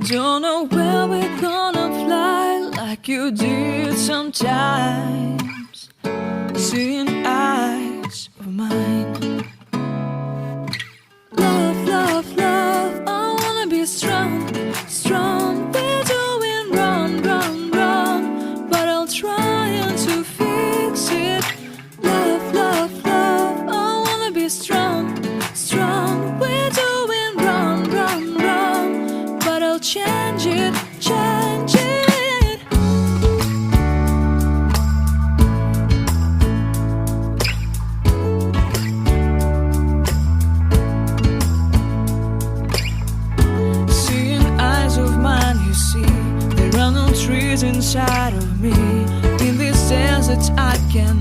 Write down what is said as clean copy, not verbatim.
Don't know where we're gonna fly like you did sometimes. Seeing eyes of mine. Love, love, love, I wanna be strong, strong. We're doing wrong, wrong, wrong, but I'll try to fix it. Love, love, love, I wanna be strong, strong. We're doing wrong, wrong, wrong, but I'll change it, change it. Trees inside of me. In this desert I can